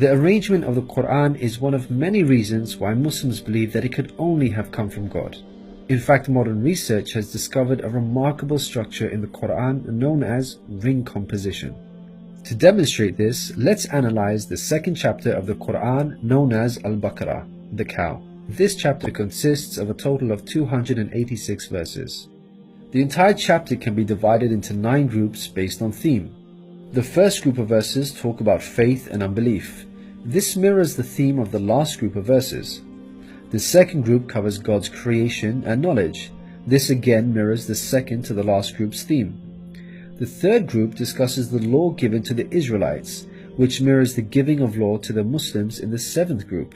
The arrangement of the Quran is one of many reasons why Muslims believe that it could only have come from God. In fact, modern research has discovered a remarkable structure in the Quran known as ring composition. To demonstrate this, let's analyze the second chapter of the Quran known as Al-Baqarah, the cow. This chapter consists of a total of 286 verses. The entire chapter can be divided into 9 groups based on theme. The first group of verses talk about faith and unbelief. This mirrors the theme of the last group of verses. The second group covers God's creation and knowledge. This again mirrors the second to the last group's theme. The third group discusses the law given to the Israelites, which mirrors the giving of law to the Muslims in the 7th group.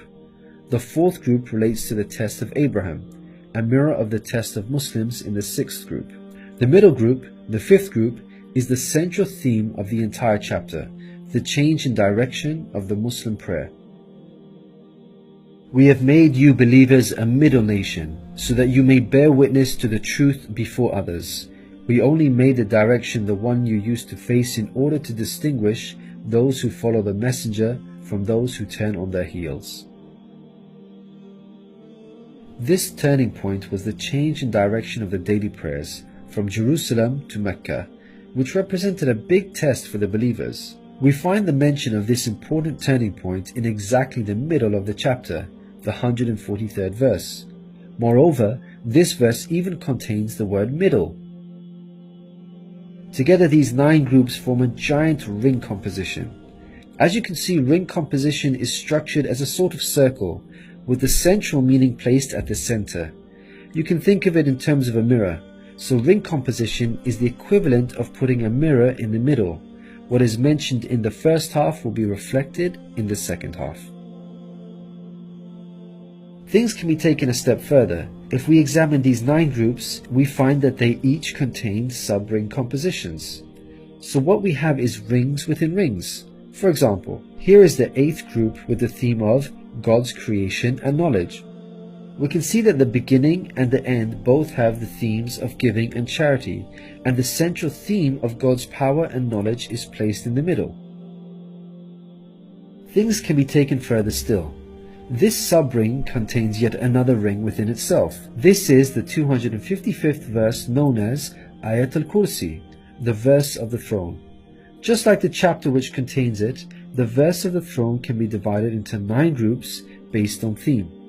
The fourth group relates to the test of Abraham, a mirror of the test of Muslims in the 6th group. The middle group, the 5th group, is the central theme of the entire chapter, the change in direction of the Muslim prayer. We have made you believers a middle nation, so that you may bear witness to the truth before others. We only made the direction the one you used to face in order to distinguish those who follow the messenger from those who turn on their heels. This turning point was the change in direction of the daily prayers from Jerusalem to Mecca, which represented a big test for the believers. We find the mention of this important turning point in exactly the middle of the chapter, the 143rd verse. Moreover, this verse even contains the word middle. Together these 9 groups form a giant ring composition. As you can see, ring composition is structured as a sort of circle, with the central meaning placed at the center. You can think of it in terms of a mirror. So ring composition is the equivalent of putting a mirror in the middle. What is mentioned in the first half will be reflected in the second half. Things can be taken a step further. If we examine these 9 groups, we find that they each contain sub-ring compositions. So what we have is rings within rings. For example, here is the 8th group with the theme of God's creation and knowledge. We can see that the beginning and the end both have the themes of giving and charity, and the central theme of God's power and knowledge is placed in the middle. Things can be taken further still. This sub-ring contains yet another ring within itself. This is the 255th verse known as Ayat al-Kursi, the verse of the throne. Just like the chapter which contains it, the verse of the throne can be divided into 9 groups based on theme.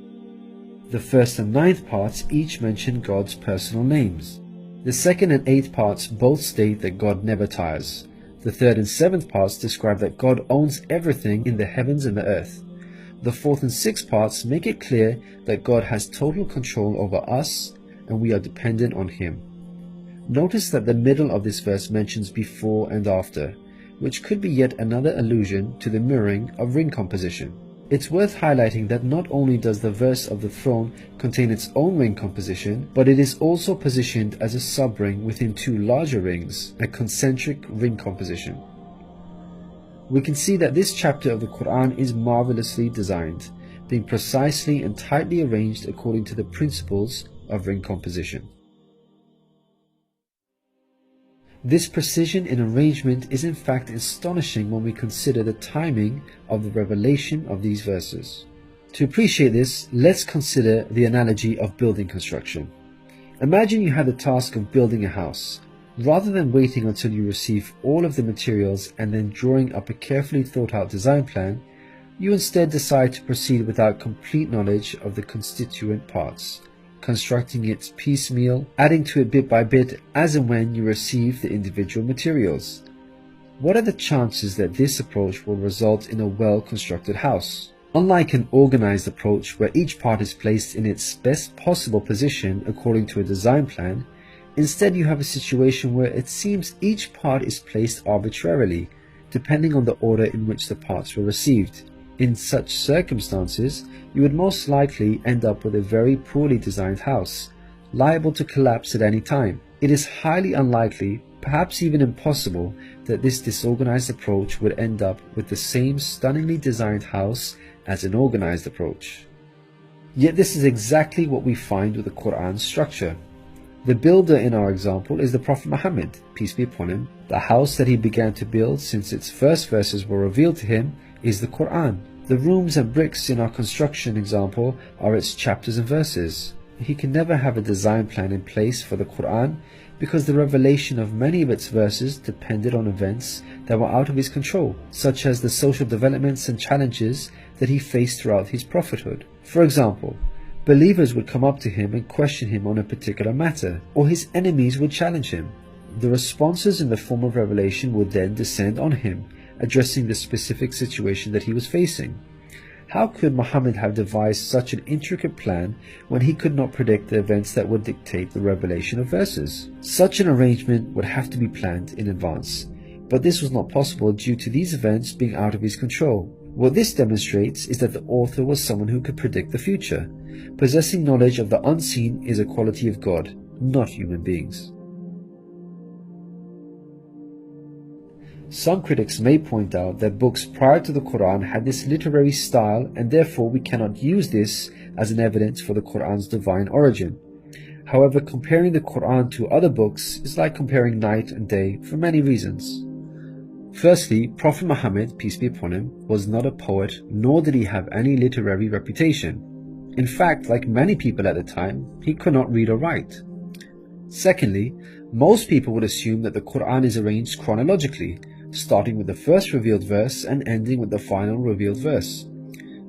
The first and 9th parts each mention God's personal names. The 2nd and 8th parts both state that God never tires. The 3rd and 7th parts describe that God owns everything in the heavens and the earth. The 4th and 6th parts make it clear that God has total control over us and we are dependent on Him. Notice that the middle of this verse mentions before and after, which could be yet another allusion to the mirroring of ring composition. It's worth highlighting that not only does the verse of the throne contain its own ring composition, but it is also positioned as a sub-ring within 2 larger rings, a concentric ring composition. We can see that this chapter of the Quran is marvelously designed, being precisely and tightly arranged according to the principles of ring composition. This precision in arrangement is in fact astonishing when we consider the timing of the revelation of these verses. To appreciate this, let's consider the analogy of building construction. Imagine you had the task of building a house. Rather than waiting until you receive all of the materials and then drawing up a carefully thought out design plan, you instead decide to proceed without complete knowledge of the constituent parts, constructing it piecemeal, adding to it bit by bit as and when you receive the individual materials. What are the chances that this approach will result in a well-constructed house? Unlike an organized approach where each part is placed in its best possible position according to a design plan, instead you have a situation where it seems each part is placed arbitrarily, depending on the order in which the parts were received. In such circumstances, you would most likely end up with a very poorly designed house, liable to collapse at any time. It is highly unlikely, perhaps even impossible, that this disorganized approach would end up with the same stunningly designed house as an organized approach. Yet this is exactly what we find with the Quran's structure. The builder in our example is the Prophet Muhammad, peace be upon him. The house that he began to build since its first verses were revealed to him is the Quran. The rooms and bricks in our construction example are its chapters and verses. He can never have a design plan in place for the Quran because the revelation of many of its verses depended on events that were out of his control, such as the social developments and challenges that he faced throughout his prophethood. For example, believers would come up to him and question him on a particular matter, or his enemies would challenge him. The responses in the form of revelation would then descend on him, addressing the specific situation that he was facing. How could Muhammad have devised such an intricate plan when he could not predict the events that would dictate the revelation of verses? Such an arrangement would have to be planned in advance, but this was not possible due to these events being out of his control. What this demonstrates is that the author was someone who could predict the future. Possessing knowledge of the unseen is a quality of God, not human beings. Some critics may point out that books prior to the Quran had this literary style, and therefore we cannot use this as an evidence for the Quran's divine origin. However, comparing the Quran to other books is like comparing night and day for many reasons. Firstly, Prophet Muhammad, peace be upon him, was not a poet, nor did he have any literary reputation. In fact, like many people at the time, he could not read or write. Secondly, most people would assume that the Quran is arranged chronologically, starting with the first revealed verse and ending with the final revealed verse.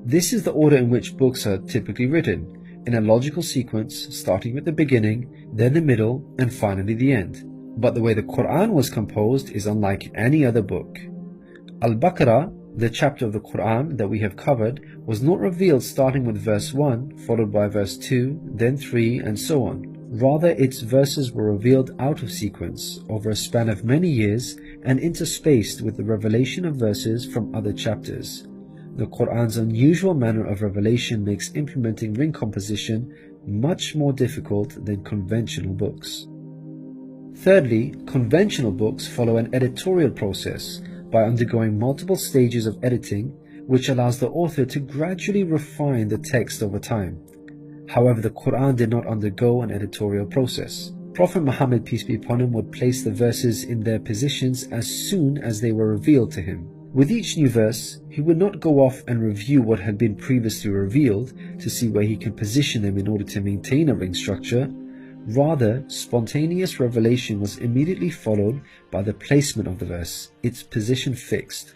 This is the order in which books are typically written, in a logical sequence, starting with the beginning, then the middle, and finally the end. But the way the Quran was composed is unlike any other book. Al-Baqarah, the chapter of the Quran that we have covered, was not revealed starting with verse 1, followed by verse 2, then 3, and so on. Rather, its verses were revealed out of sequence, over a span of many years, and interspaced with the revelation of verses from other chapters. The Quran's unusual manner of revelation makes implementing ring composition much more difficult than conventional books. Thirdly, conventional books follow an editorial process by undergoing multiple stages of editing, which allows the author to gradually refine the text over time. However, the Quran did not undergo an editorial process. Prophet Muhammad, peace be upon him, would place the verses in their positions as soon as they were revealed to him. With each new verse, he would not go off and review what had been previously revealed to see where he can position them in order to maintain a ring structure. Rather, spontaneous revelation was immediately followed by the placement of the verse, its position fixed.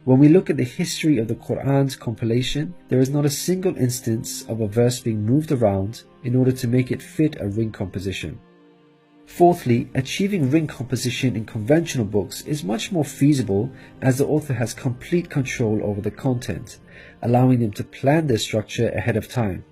When we look at the history of the Quran's compilation, there is not a single instance of a verse being moved around in order to make it fit a ring composition. Fourthly, achieving ring composition in conventional books is much more feasible as the author has complete control over the content, allowing them to plan their structure ahead of time.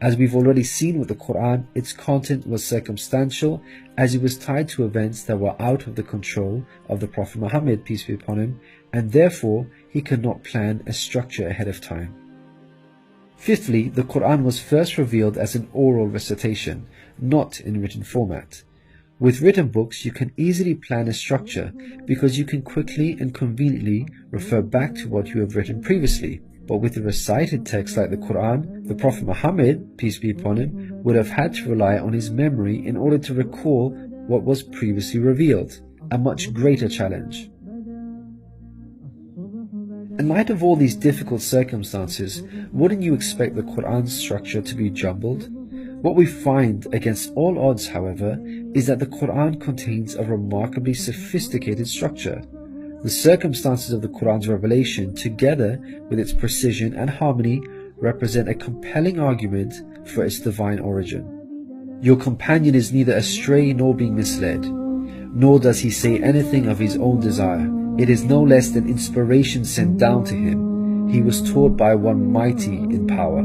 As we've already seen with the Quran, its content was circumstantial as it was tied to events that were out of the control of the Prophet Muhammad, peace be upon him, and therefore he could not plan a structure ahead of time. Fifthly, the Quran was first revealed as an oral recitation, not in written format. With written books, you can easily plan a structure because you can quickly and conveniently refer back to what you have written previously. But with a recited text like the Quran, the Prophet Muhammad, peace be upon him, would have had to rely on his memory in order to recall what was previously revealed, a much greater challenge. In light of all these difficult circumstances, wouldn't you expect the Quran's structure to be jumbled? What we find against all odds, however, is that the Quran contains a remarkably sophisticated structure. The circumstances of the Quran's revelation, together with its precision and harmony, represent a compelling argument for its divine origin. Your companion is neither astray nor being misled, nor does he say anything of his own desire. It is no less than inspiration sent down to him. He was taught by one mighty in power.